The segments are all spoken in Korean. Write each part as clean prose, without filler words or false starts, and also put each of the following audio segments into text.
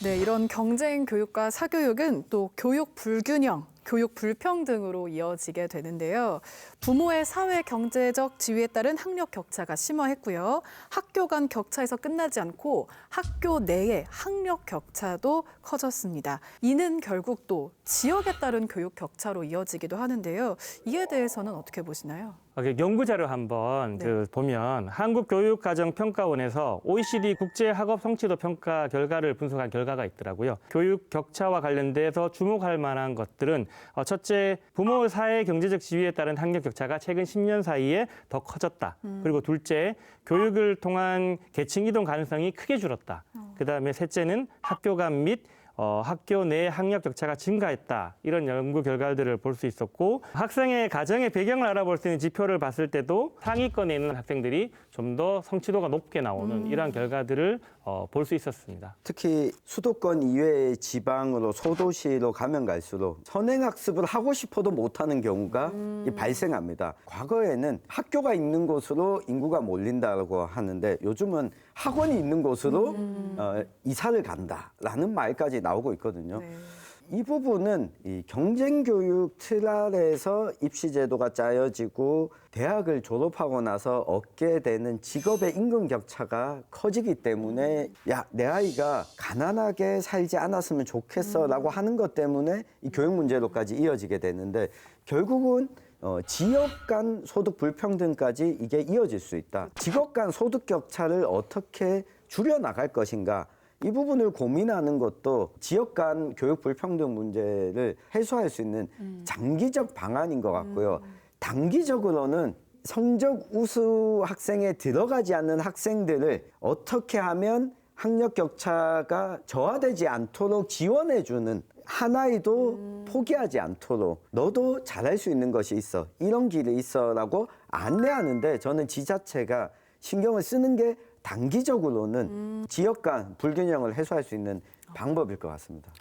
네, 이런 경쟁 교육과 사교육은 또 교육 불균형, 교육 불평등으로 이어지게 되는데요. 부모의 사회 경제적 지위에 따른 학력 격차가 심화했고요. 학교 간 격차에서 끝나지 않고 학교 내의 학력 격차도 커졌습니다. 이는 결국 또 지역에 따른 교육 격차로 이어지기도 하는데요. 이에 대해서는 어떻게 보시나요? 연구 자료 한번 보면 한국교육과정평가원에서 OECD 국제학업 성취도 평가 결과를 분석한 결과가 있더라고요. 교육 격차와 관련돼서 주목할 만한 것들은 첫째, 부모 사회 경제적 지위에 따른 학력 격차가 최근 10년 사이에 더 커졌다. 그리고 둘째, 교육을 통한 계층 이동 가능성이 크게 줄었다. 그다음에 셋째는 학교 간 및 학교 내 학력 격차가 증가했다. 이런 연구 결과들을 볼 수 있었고 학생의 가정의 배경을 알아볼 수 있는 지표를 봤을 때도 상위권에 있는 학생들이 좀 더 성취도가 높게 나오는 이러한 결과들을 볼 수 있었습니다. 특히 수도권 이외의 지방으로 소도시로 가면 갈수록 선행학습을 하고 싶어도 못하는 경우가 발생합니다. 과거에는 학교가 있는 곳으로 인구가 몰린다고 하는데 요즘은 학원이 있는 곳으로 이사를 간다라는 말까지 나오고 있거든요. 네. 이 부분은 이 경쟁교육 틀 아래에서 입시제도가 짜여지고 대학을 졸업하고 나서 얻게 되는 직업의 임금 격차가 커지기 때문에 야, 내 아이가 가난하게 살지 않았으면 좋겠어라고 하는 것 때문에 이 교육 문제로까지 이어지게 되는데 결국은 지역 간 소득 불평등까지 이게 이어질 수 있다. 직업 간 소득 격차를 어떻게 줄여나갈 것인가. 이 부분을 고민하는 것도 지역 간 교육 불평등 문제를 해소할 수 있는 장기적 방안인 것 같고요. 단기적으로는 성적 우수 학생에 들어가지 않는 학생들을 어떻게 하면 학력 격차가 저하되지 않도록 지원해주는 한 아이도 포기하지 않도록 너도 잘할 수 있는 것이 있어. 이런 길이 있어라고 안내하는데 저는 지자체가 신경을 쓰는 게 단기적으로는 지역 간 불균형을 해소할 수 있는 방법일 것 같습니다.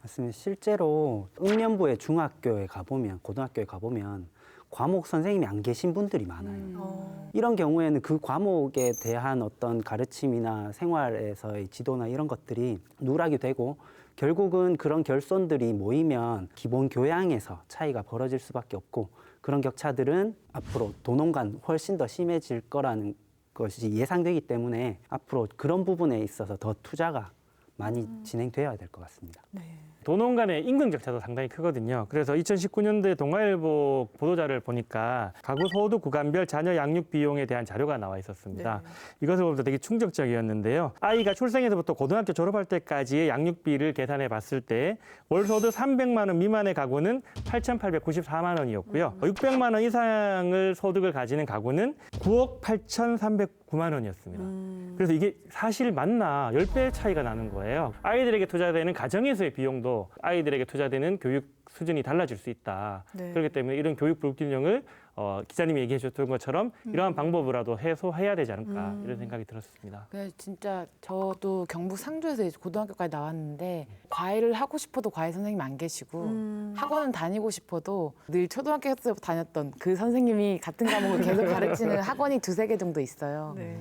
맞습니다. 실제로 읍면부의 중학교에 가보면, 고등학교에 가보면 과목 선생님이 안 계신 분들이 많아요. 이런 경우에는 그 과목에 대한 어떤 가르침이나 생활에서의 지도나 이런 것들이 누락이 되고 결국은 그런 결손들이 모이면 기본 교양에서 차이가 벌어질 수밖에 없고 그런 격차들은 앞으로 도농 간 훨씬 더 심해질 거라는 것이 예상되기 때문에 앞으로 그런 부분에 있어서 더 투자가 많이 진행되어야 될 것 같습니다. 네. 도농 간의 임금 격차도 상당히 크거든요. 그래서 2019년도에 동아일보 보도자를 보니까 가구 소득 구간별 자녀 양육 비용에 대한 자료가 나와 있었습니다. 네. 이것을 보면서 되게 충격적이었는데요. 아이가 출생에서부터 고등학교 졸업할 때까지의 양육비를 계산해 봤을 때 월 소득 300만 원 미만의 가구는 8,894만 원이었고요. 600만 원 이상을 소득을 가지는 가구는 9억 8,309만 원이었습니다. 그래서 이게 사실 맞나 10배 차이가 나는 거예요. 아이들에게 투자되는 가정에서의 비용도 아이들에게 투자되는 교육 수준이 달라질 수 있다. 네. 그렇기 때문에 이런 교육 불균형을 기자님이 얘기해 주셨던 것처럼 이러한 방법으로라도 해소해야 되지 않을까 이런 생각이 들었습니다. 그래서 진짜 저도 경북 상주에서 이제 고등학교까지 나왔는데 과외를 하고 싶어도 과외 선생님이 안 계시고 학원은 다니고 싶어도 늘 초등학교 때부터 다녔던 그 선생님이 같은 과목을 계속 가르치는 학원이 2-3개 정도 있어요. 네.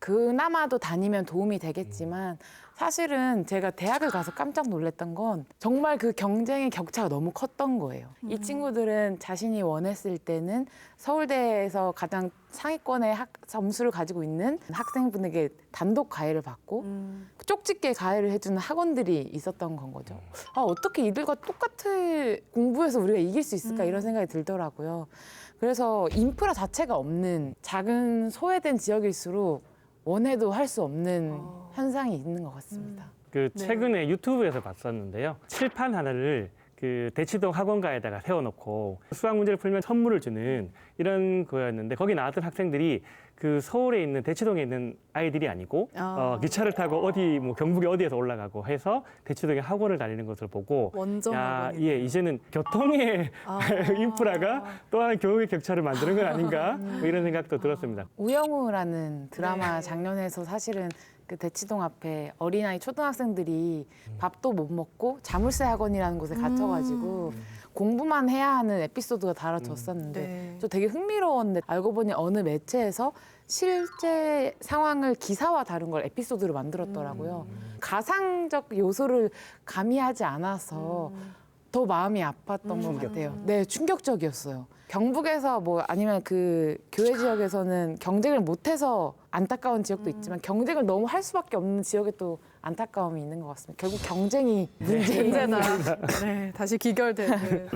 그나마도 다니면 도움이 되겠지만 사실은 제가 대학을 가서 깜짝 놀랐던 건 정말 그 경쟁의 격차가 너무 컸던 거예요. 이 친구들은 자신이 원했을 때는 서울대에서 가장 상위권의 점수를 가지고 있는 학생분에게 단독 과외를 받고 쪽집게 과외를 해주는 학원들이 있었던 건 거죠. 아, 어떻게 이들과 똑같은 공부해서 우리가 이길 수 있을까 이런 생각이 들더라고요. 그래서 인프라 자체가 없는 작은 소외된 지역일수록 원해도 할 수 없는 현상이 있는 것 같습니다. 그 네. 최근에 유튜브에서 봤었는데요. 칠판 하나를 그 대치동 학원가에다가 세워놓고 수학 문제를 풀면 선물을 주는 이런 거였는데 거기 나왔던 학생들이 그 서울에 있는 대치동에 있는 아이들이 아니고 기차를 타고 어디 뭐 경북에 어디에서 올라가고 해서 대치동에 학원을 다니는 것을 보고 원정 학원이네요. 예, 이제는 교통의 인프라가 또한 교육의 격차를 만드는 건 아닌가 뭐 이런 생각도 들었습니다. 우영우라는 드라마 네. 장면에서 사실은 그 대치동 앞에 어린아이 초등학생들이 밥도 못 먹고 자물쇠 학원이라는 곳에 갇혀가지고 공부만 해야 하는 에피소드가 다뤄졌었는데 네. 저 되게 흥미로웠는데 알고 보니 어느 매체에서 실제 상황을 기사와 다룬 걸 에피소드로 만들었더라고요. 가상적 요소를 가미하지 않아서 더 마음이 아팠던 것 같아요. 네, 충격적이었어요. 경북에서 뭐 아니면 그 교외 지역에서는 경쟁을 못해서 안타까운 지역도 있지만 경쟁을 너무 할 수밖에 없는 지역에 또 안타까움이 있는 것 같습니다. 결국 경쟁이 문제인 문제다. 네, 다시 기결되는.